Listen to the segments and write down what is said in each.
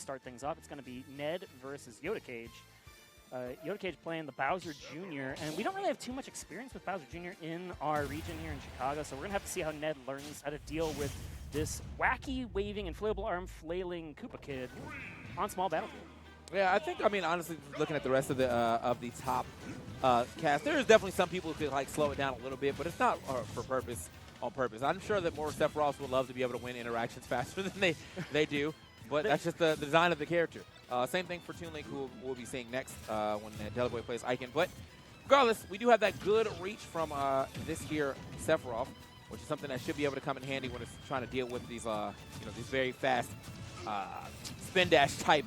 start things off. It's going to be Ned versus Yoda Cage. Yoda Cage playing the Bowser Jr., and we don't really have too much experience with Bowser Jr. in our region here in Chicago, so we're going to have to see how Ned learns how to deal with this wacky, waving, inflatable arm flailing Koopa Kid on small battlefield. Yeah, I think, I mean, honestly, looking at the rest of the top cast, there's definitely some people who could, like, slow it down a little bit, but it's not on purpose. I'm sure that more Sephiroths would love to be able to win interactions faster than they do, but that's just the design of the character. Same thing for Toon Link, who we'll be seeing next when Delaboy plays Icon. But regardless, we do have that good reach from this here Sephiroth, which is something that should be able to come in handy when it's trying to deal with these, these very fast spin dash type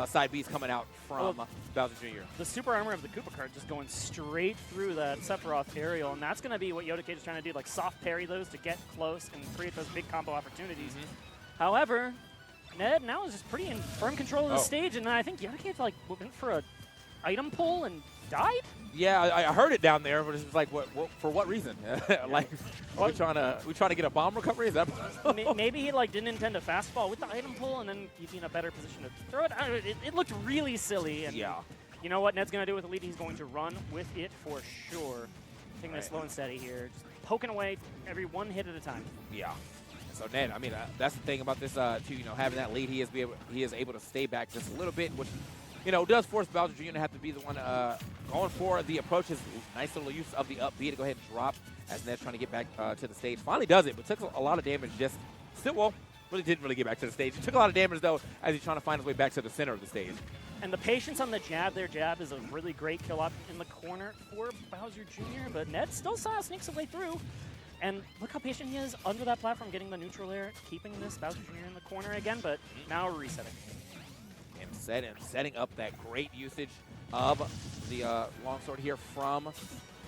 side Bs coming out from Bowser Jr. The super armor of the Koopa card just going straight through that Sephiroth aerial, and that's going to be what Yoda Cage is trying to do, like soft parry those to get close and create those big combo opportunities. However, Ned now is just pretty in firm control of the stage, and I think Yoda Cage like went for a item pull and died. Yeah, I heard it down there, but it's just like, what for what reason? Like, we trying to get a bomb recovery? Is that possible? Maybe he like didn't intend to fast fall with the item pull, and then he'd be in a better position to throw it. It looked really silly. And yeah. You know what Ned's gonna do with the lead? He's going to run with it for sure. Taking it slow and steady here, just poking away every one hit at a time. Yeah. So Ned, I mean, that's the thing about this too. Having that lead, he is able to stay back just a little bit, which does force Bowser Jr. to have to be the one going for the approach. His nice little use of the up B to go ahead and drop as Ned's trying to get back to the stage. Finally does it, but took a lot of damage. Really didn't really get back to the stage. He took a lot of damage, though, as he's trying to find his way back to the center of the stage. And the patience on the jab, their jab is a really great kill option in the corner for Bowser Jr., but Ned still sneaks his way through. And look how patient he is under that platform, getting the neutral air, keeping this Bowser Jr. in the corner again, but now resetting. And setting up that great usage of the longsword here from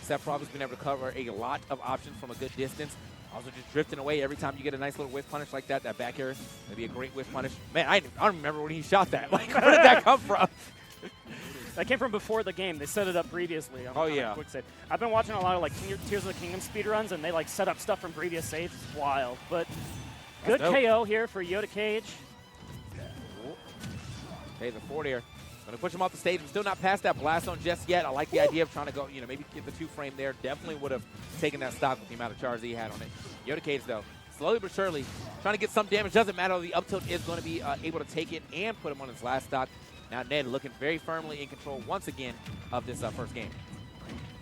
Sephiroth. Has been able to cover a lot of options from a good distance. Also just drifting away every time you get a nice little whiff punish like that. That back air would be a great whiff punish. Man, I don't remember when he shot that. Like, where did that come from? That came from before the game. They set it up previously. Yeah. Quick save. I've been watching a lot of like Tears of the Kingdom speedruns, and they like set up stuff from previous saves. It's wild. But good KO here for Yoda Cage. Okay, the forward air. Going to push him off the stage. I'm still not past that blast zone just yet. I like the idea of trying to go, maybe get the 2-frame there. Definitely would have taken that stock with the amount of charge that he had on it. Yoda Cage, though, slowly but surely, trying to get some damage. Doesn't matter. The up tilt is going to be able to take it and put him on his last stock. Now Ned looking very firmly in control once again of this first game.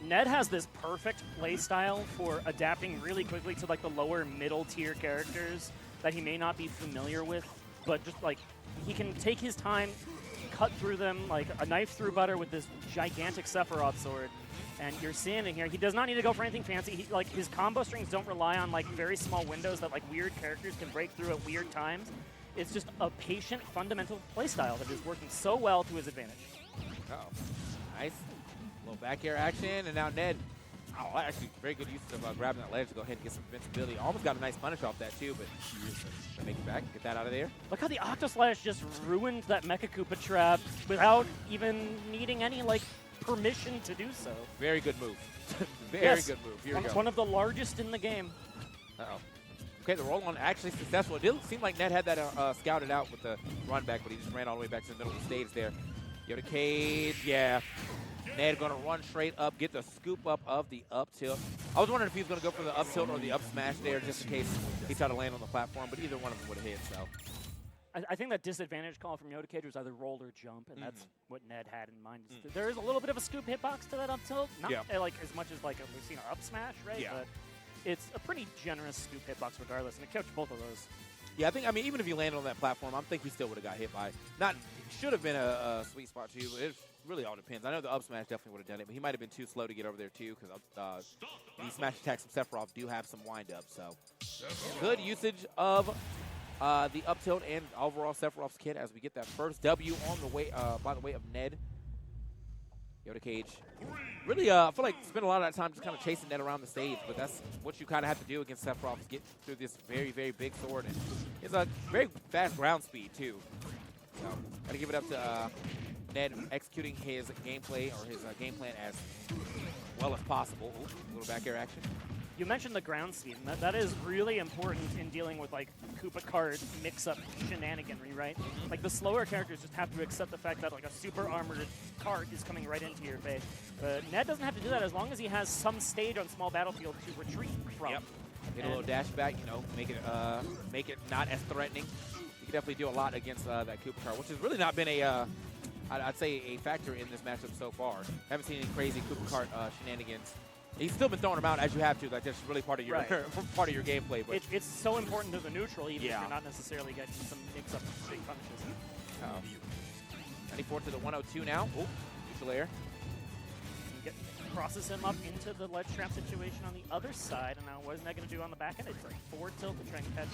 Ned has this perfect play style for adapting really quickly to like the lower middle tier characters that he may not be familiar with, but just like he can take his time, cut through them like a knife through butter with this gigantic Sephiroth sword. And you're seeing it here. He does not need to go for anything fancy. His combo strings don't rely on like very small windows that like weird characters can break through at weird times. It's just a patient, fundamental playstyle that is working so well to his advantage. Nice. A little back air action, and now Ned, actually very good use of grabbing that ledge to go ahead and get some invincibility. Almost got a nice punish off that too, but to make it back, get that out of there. Look how the Octoslash just ruined that Mecha Koopa trap without even needing any like permission to do so. Very good move. Very good move. Here we go. One of the largest in the game. Okay, the roll on actually successful. It didn't seem like Ned had that scouted out with the run back, but he just ran all the way back to the middle of the stage there. Yoda Cage, yeah. Ned going to run straight up, get the scoop up of the up tilt. I was wondering if he was going to go for the up tilt or the up smash there, just in case he tried to land on the platform, but either one of them would have hit, so. I think that disadvantage call from Yoda Cage was either roll or jump, and that's what Ned had in mind. There is a little bit of a scoop hitbox to that up tilt, not like as much as like we've seen our up smash, right? Yeah. But it's a pretty generous scoop hitbox regardless, and it kept both of those. Yeah, I mean, even if he landed on that platform, I think he still would have got hit by. Should have been a sweet spot too, but it really all depends. I know the up smash definitely would have done it, but he might have been too slow to get over there too, because these smash attacks from Sephiroth do have some wind up. So good usage of the up tilt and overall Sephiroth's kit as we get that first W on the way by the way of Ned. Yoda Cage really, I feel like spent a lot of that time just kind of chasing Ned around the stage, but that's what you kind of have to do against Sephiroth, is get through this very, very big sword. And it's a very fast ground speed, too. So, got to give it up to Ned executing his gameplay, or his game plan as well as possible. Ooh, a little back air action. You mentioned the ground speed, and that is really important in dealing with like Koopa card mix-up shenaniganry, right? Like, the slower characters just have to accept the fact that, like, a super armored cart is coming right into your face. But Ned doesn't have to do that as long as he has some stage on small battlefield to retreat from. Yep. Get a little dash back, you know, make it not as threatening. You can definitely do a lot against that Koopa cart, which has really not been a, I'd say, a factor in this matchup so far. Haven't seen any crazy Koopa cart shenanigans. He's still been throwing them out as you have to. Like, that's really part of your part of your gameplay. But it's so important to the neutral, even if you're not necessarily getting some mix-up big punishes. 94 to the 102 now. Oh, neutral air. Crosses him up into the ledge trap situation on the other side. And now what is Ned going to do on the back end? It's like forward tilt to try and catch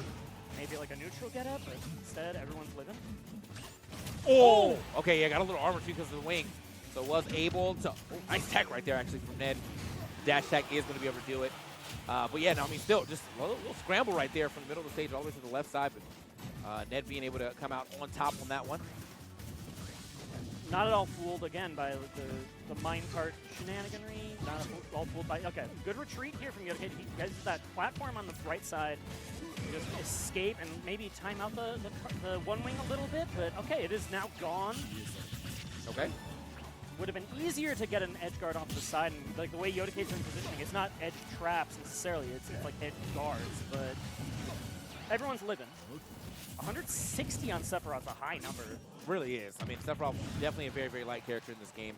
maybe like a neutral get up, but instead everyone's living. Oh! Okay, yeah, got a little armor too because of the wing. So was able to, nice tech right there actually from Ned. Dash tech is going to be able to do it. But yeah, no, I mean, still just a little scramble right there from the middle of the stage all the way to the left side. But Ned being able to come out on top on that one. Not at all fooled again by the minecart shenaniganry. Not at all fooled by. Okay, good retreat here from Yoda. He gets that platform on the right side. Just escape and maybe time out the one wing a little bit. But okay, it is now gone. Okay. Would have been easier to get an edge guard off the side, and like the way Yoda Cage's in positioning, it's not edge traps necessarily. It's like edge guards, but everyone's living. 160 on Sephiroth's a high number. Really is. I mean, Sephiroth definitely a very, very light character in this game.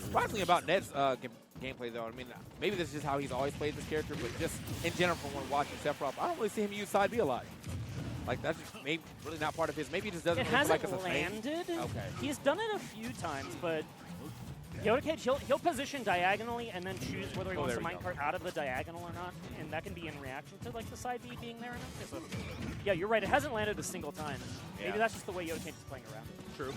Surprisingly about Ned's gameplay, though, I mean, maybe this is just how he's always played this character, but just in general from when watching Sephiroth, I don't really see him use side B a lot. Like, that's just maybe really not part of his. Maybe he just doesn't really like us a thing. It hasn't landed. Okay. He's done it a few times, but Yoda Cage, he'll position diagonally and then choose whether he wants to minecart out of the diagonal or not, and that can be in reaction to like the side B being there or not. So, yeah, you're right. It hasn't landed a single time. Maybe that's just the way Yoda Cage is playing around. True.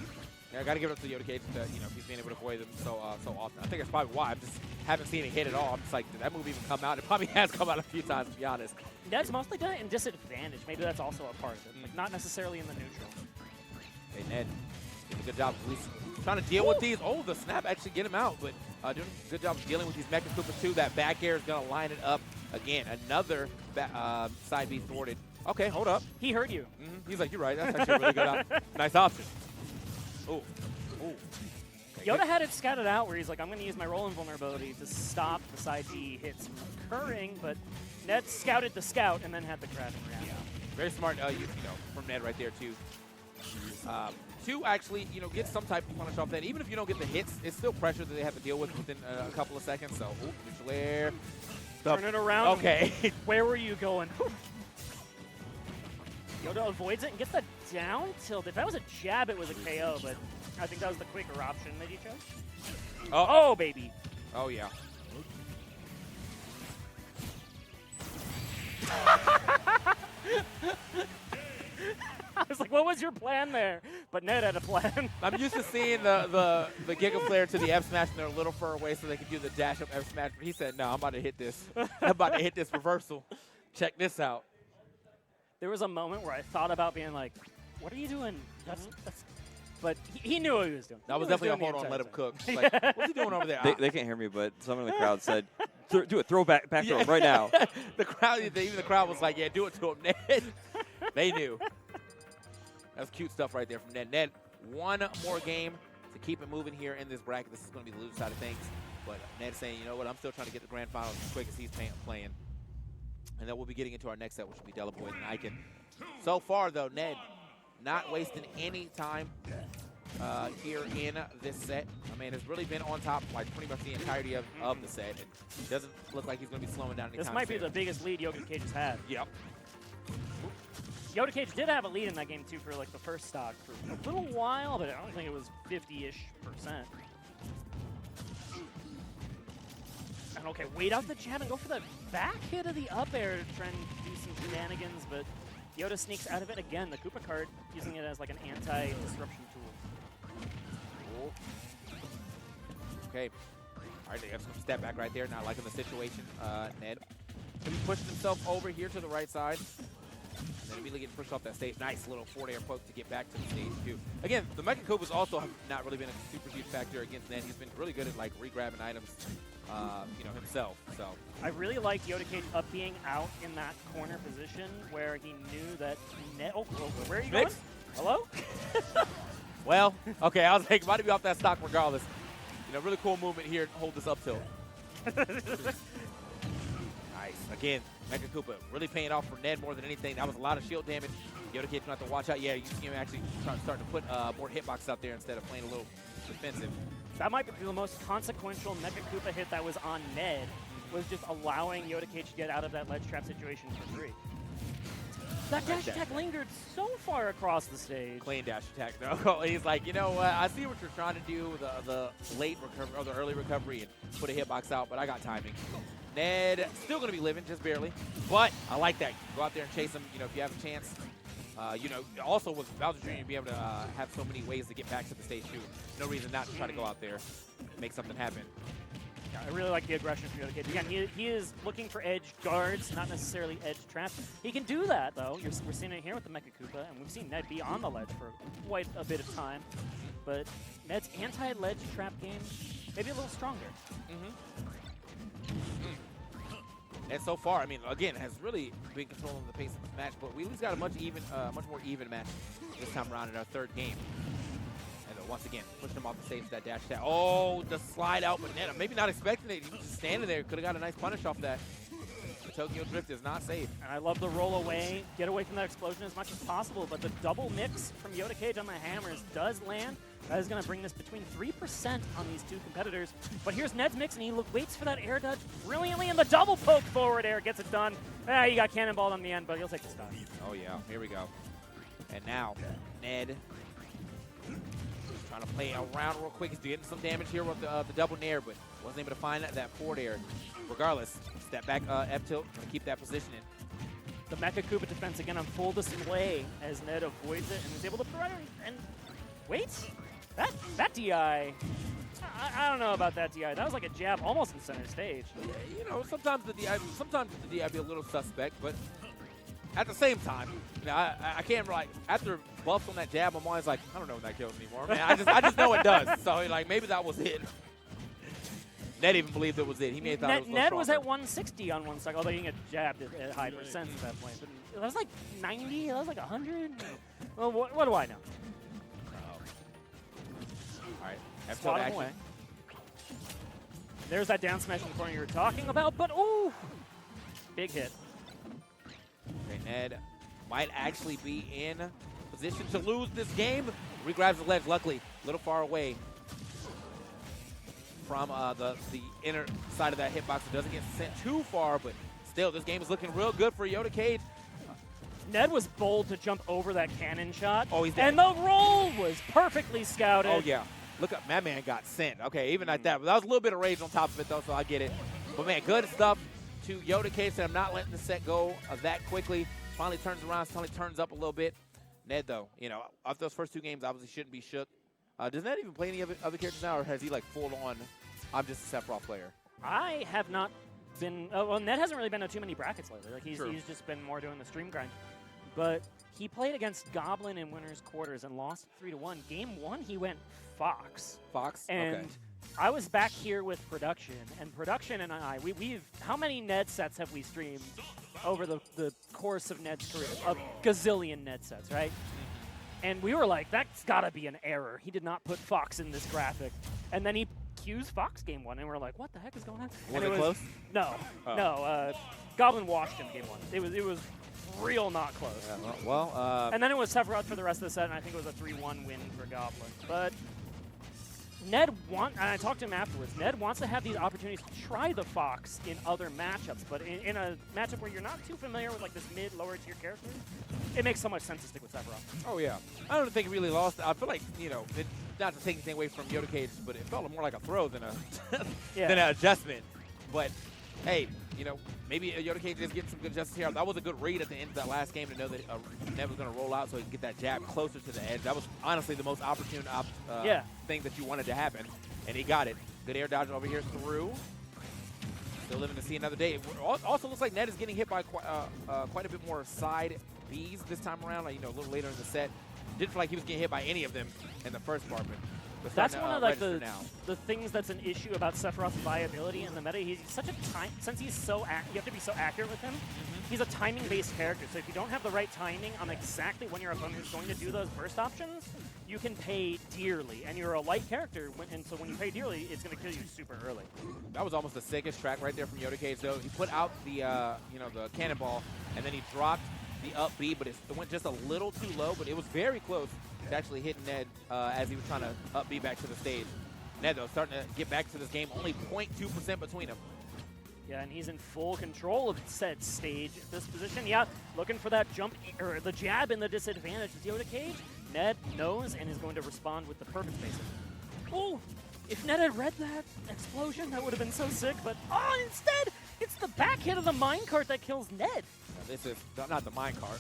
Yeah, I got to give it up to Yoda Cage that he's being able to avoid them so often. I think that's probably why I just haven't seen it hit at all. I'm just like, did that move even come out? It probably has come out a few times, to be honest. Ned's mostly done it in disadvantage. Maybe that's also a part of it. Like, not necessarily in the neutral. Hey, Ned, did a good job at least trying to deal with these. Oh, the snap actually get him out, but doing a good job of dealing with these Mecha Koopas too. That back air is going to line it up again. Another side B thwarted. Okay, hold up. He heard you. He's like, you're right. That's actually a really good nice option. Oh. Okay, Yoda had it scouted out where he's like, I'm going to use my roll invulnerability to stop the side B hits from occurring, but Ned scouted the scout and then had the crash reaction. Yeah, very smart, from Ned right there too. To actually, get some type of punish off that. Even if you don't get the hits, it's still pressure that they have to deal with within a couple of seconds. So, neutral air. Turn it around. Okay. Where were you going? Yoda avoids it and gets the down tilt. If that was a jab, it was a KO, but I think that was the quicker option that he chose. Oh, baby. Oh, yeah. I was like, what was your plan there? But Ned had a plan. I'm used to seeing the Giga Flare to the F Smash, and they're a little fur away so they can do the dash up F Smash. But he said, no, I'm about to hit this. I'm about to hit this reversal. Check this out. There was a moment where I thought about being like, what are you doing? But he knew what he was doing. That was definitely a hold on, let him cook. Like, what's he doing over there? They can't hear me, but someone in the crowd said, do it, throw back throw him right now. Even the crowd was like, yeah, do it to him, Ned. They knew. That's cute stuff right there from Ned. Ned, one more game to keep it moving here in this bracket. This is going to be the loser side of things. But Ned's saying, you know what, I'm still trying to get the grand finals as quick as he's playing. And then we'll be getting into our next set, which will be Delaboy and Icon. So far, though, Ned not wasting any time here in this set. I mean, has really been on top like pretty much the entirety of the set. It doesn't look like he's going to be slowing down anytime This might be soon. the biggest lead Yoda Cage has had. Yep. Yoda Cage did have a lead in that game, too, for like the first stock for a little while, but I don't think it was 50-ish%. And okay, wait out the jab and go for the back hit of the up air to try and do some shenanigans, but Yoda sneaks out of it again. The Koopa card using it as like an anti-disruption tool. Okay. All right, they have some step back right there. Not liking the situation. Ned could be pushing himself over here to the right side. And then immediately getting pushed off that stage. Nice little forward air poke to get back to the stage, too. Again, the Mecha Koopas also have not really been a super huge factor against Ned. He's been really good at, like, re-grabbing items himself. So I really liked Yoda Cage up being out in that corner position where he knew that Ned. Oh, where are you Mix. going? Hello? well, okay, I was like, might be off that stock regardless. Really cool movement here to hold this up tilt. Nice. Again, Mecha Koopa really paying off for Ned more than anything. That was a lot of shield damage. Yoda Cage's going to have to watch out. Yeah, you see him actually starting to put more hitbox out there instead of playing a little defensive. That might be the most consequential Mecha Koopa hit that was on Ned, was just allowing Yoda Cage to get out of that ledge trap situation for 3. That dash attack lingered so far across the stage. Clean dash attack, though. He's like, you know what? I see what you're trying to do, the late recovery or the early recovery, and put a hitbox out, but I got timing. Ned still going to be living, just barely. But I like that. Go out there and chase him, if you have a chance. Also with Bowser Jr., you'd be able to have so many ways to get back to the stage, too. No reason not to try to go out there, make something happen. Yeah, I really like the aggression from Yoda Cage. Again, he is looking for edge guards, not necessarily edge traps. He can do that, though. We're seeing it here with the Mecha Koopa, and we've seen Ned be on the ledge for quite a bit of time. But Ned's anti-ledge trap game, maybe a little stronger. And so far, I mean, again, has really been controlling the pace of this match, but we at least got a much more even match this time around in our third game. And once again, pushing him off the stage with that dash attack. Oh, the slide out, but Ned, maybe not expecting it. He was just standing there. Could have got a nice punish off that. The Tokyo Drift is not safe. And I love the roll away, get away from that explosion as much as possible, but the double mix from Yoda Cage on the hammers does land. That is going to bring this between 3% on these two competitors. But here's Ned's mix, and he waits for that air dodge brilliantly, and the double poke forward air gets it done. He got cannonballed on the end, but he'll take the stock. Oh, yeah. Here we go. And now, Ned just trying to play around real quick. He's getting some damage here with the double nair, but wasn't able to find that forward air. Regardless, step back F tilt, going to keep that positioning. The Mecha Koopa defense again on full display as Ned avoids it and is able to provide and wait. That DI, I don't know about that DI. That was like a jab almost in center stage. Yeah, sometimes the DI be a little suspect, but at the same time, I can't after buffs on that jab, I'm always like, I don't know if that kills anymore. Man, I just know it does. So maybe that was it. Ned even believed it was it. He may have thought it was Ned was at 160 on one cycle, although he didn't get jabbed at high percent at that point. But that was like 90. That was like 100. Well, what do I know? All right, Spot him away. There's that down smash in the corner you were talking about, but ooh, big hit. Okay, Ned might actually be in position to lose this game. Regrabs the ledge, luckily, a little far away from the inner side of that hitbox. It doesn't get sent too far, but still, this game is looking real good for Yoda Cage. Ned was bold to jump over that cannon shot. Oh, he's dead. And the roll was perfectly scouted. Oh, yeah. Look up, that man got sent. Okay, even like that. But that was a little bit of rage on top of it, though, so I get it. But, man, good stuff to Yoda Cage. I'm not letting the set go that quickly. Finally turns around, finally turns up a little bit. Ned, though, after those first two games, obviously shouldn't be shook. Does Ned even play any other characters now, or has he, full on, I'm just a Sephiroth player? I have not been well, Ned hasn't really been on too many brackets lately. True. He's just been more doing the stream grind. But he played against Goblin in winners quarters and lost 3-1. Game 1, he went Fox. Fox? And okay. I was back here with Production, and Production and I, we've how many Ned sets have we streamed over the course of Ned's career? A gazillion Ned sets, right? And we were like, that's got to be an error. He did not put Fox in this graphic. And then he cues Fox game 1, and we're like, what the heck is going on? Was it close? No, no. Goblin washed him game 1. It was real not close. Yeah, and then it was Sephiroth for the rest of the set, and I think it was a 3-1 win for Goblin. But Ned and I talked to him afterwards, Ned wants to have these opportunities to try the Fox in other matchups, but in a matchup where you're not too familiar with this mid, lower tier character, it makes so much sense to stick with Sephiroth. Oh, yeah. I don't think he really lost. I feel like, not to take anything away from Yoda Cage, but it felt more like a throw than than an adjustment. But, hey, maybe Yoda Cage is getting some good justice here. That was a good read at the end of that last game to know that Ned was going to roll out so he could get that jab closer to the edge. That was honestly the most opportune thing that you wanted to happen, and he got it. Good air dodge over here through. Still living to see another day. Also looks like Ned is getting hit by quite a bit more side Bs this time around, a little later in the set. Didn't feel like he was getting hit by any of them in the first part, but That's one of like the things that's an issue about Sephiroth's viability in the meta. He's such a since he's so you have to be so accurate with him. He's a timing-based character, so if you don't have the right timing on exactly when your opponent is going to do those burst options, you can pay dearly. And you're a light character, and so when you pay dearly, it's going to kill you super early. That was almost the sickest track right there from Yoda Cage. So he put out the the cannonball, and then he dropped the up B, but it went just a little too low. But it was very close to actually hitting Ned as he was trying to up B back to the stage. Ned though starting to get back to this game, only 0.2% between them. Yeah, and he's in full control of said stage at this position. Yeah, looking for that jump, or the jab in the disadvantage is Yoda Cage. Ned knows and is going to respond with the perfect spacing. Oh, if Ned had read that explosion, that would have been so sick, but instead, it's the back hit of the minecart that kills Ned. Now, this is not the minecart.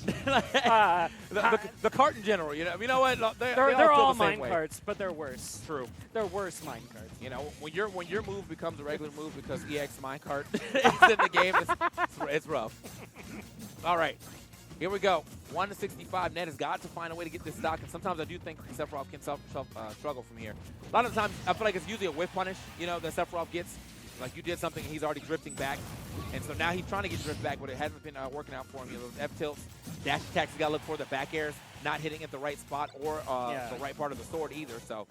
the cart in general, you know what? They're all minecarts, but they're worse. True. They're worse minecarts. You know, when your move becomes a regular move because EX minecart is in the game, it's rough. All right, here we go. 1-65. Ned has got to find a way to get this stock, and sometimes I do think Sephiroth can struggle from here. A lot of times, I feel like it's usually a whiff punish, that Sephiroth gets. Like you did something, and he's already drifting back, and so now he's trying to get drift back, but it hasn't been working out for him. Those F tilts, dash attacks, you got to look for the back airs, not hitting at the right spot or the right part of the sword either. So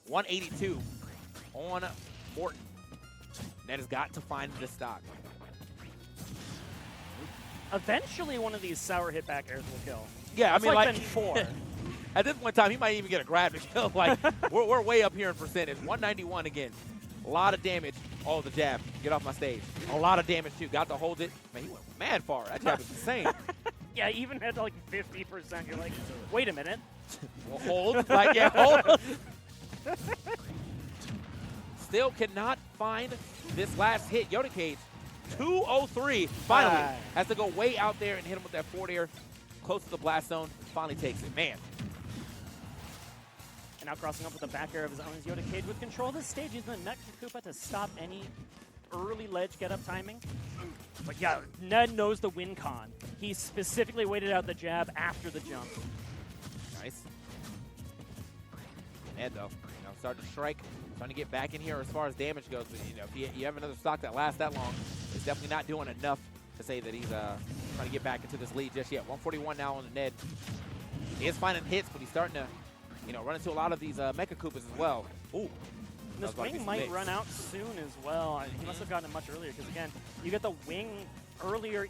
182 on Morton. Ned has got to find this stock. Eventually, one of these sour hit back airs will kill. Yeah, I mean, like been 4. At this point in time, he might even get a grab to kill. Like we're way up here in percentage. 191 again. A lot of damage. Oh, the jab. Get off my stage. A lot of damage, too. Got to hold it. Man, he went mad far. That jab is insane. Yeah, even at like 50%, you're like, wait a minute. Well, hold. Like, yeah, hold. Still cannot find this last hit. Yoda Cage, 203. Finally has to go way out there and hit him with that forward air close to the blast zone. Finally takes it. Man. And now crossing up with the back air of his own is Yoda Cage. With control of this stage, he's been Mecha Koopa to stop any early ledge get-up timing. But yeah, Ned knows the win con. He specifically waited out the jab after the jump. Nice. Ned, though, starting to strike, trying to get back in here as far as damage goes. But, if you have another stock that lasts that long, it's definitely not doing enough to say that he's trying to get back into this lead just yet. 141 now on the Ned. He is finding hits, but he's starting to run into a lot of these Mecha Koopas as well. Ooh. This wing might run out soon as well. He must have gotten it much earlier because, again, you get the wing earlier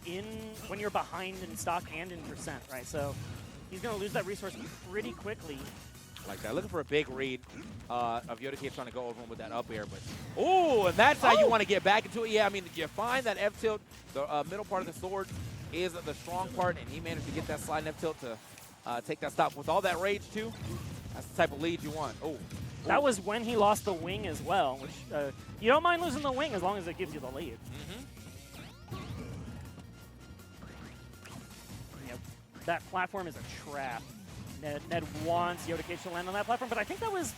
when you're behind in stock and in percent, right? So he's going to lose that resource pretty quickly. Like that. Looking for a big read of Yoda Cage trying to go over him with that up air. But, ooh, and that's how you want to get back into it. Yeah, I mean, you find that F tilt, the middle part of the sword is the strong part, and he managed to get that slide F tilt to take that stop. With all that rage, too, that's the type of lead you want. Oh, that was when he lost the wing as well, which you don't mind losing the wing as long as it gives you the lead. Yep. That platform is a trap. Ned wants Yoda Cage to land on that platform, but I think that was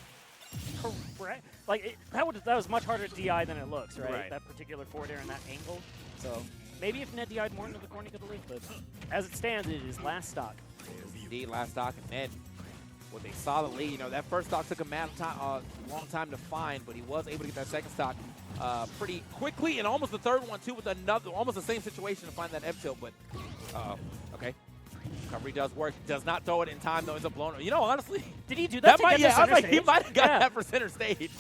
correct. Like that was much harder to DI than it looks, right? That particular forward air and that angle. So maybe if Ned DI'd more into the corner, he could have lead. But as it stands, it is last stock. Indeed, last stock, and Ned with a solid lead. That first stock took a long time to find, but he was able to get that second stock pretty quickly, and almost the third one too with almost the same situation to find that F tilt. But okay, recovery does work. Does not throw it in time though. Ends up blown. Honestly, did he do that? I was like, he might have got that for center stage.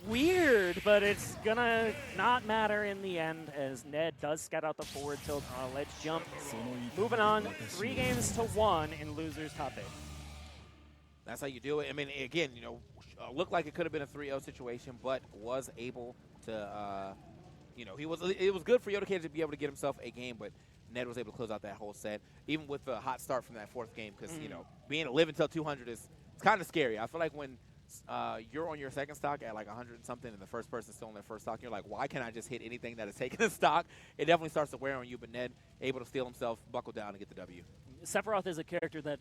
Weird, but it's gonna not matter in the end as Ned does scout out the forward tilt on a ledge jump. Moving on, 3-1 in losers top 8. That's how you do it. I mean, again, looked like it could have been a 3-0 situation, but was able to, it was good for Yoda Cage to be able to get himself a game, but Ned was able to close out that whole set, even with a hot start from that fourth game, because, being a live until 200 it's kind of scary. I feel like when you're on your second stock at like 100 and something and the first person's still on their first stock, you're like, why can't I just hit anything that is taking the stock? It definitely starts to wear on you, but Ned able to steal himself, buckle down, and get the W. Sephiroth is a character that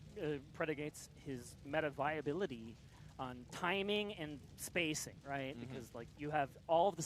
predicates his meta viability on timing and spacing, right? Because like you have all of the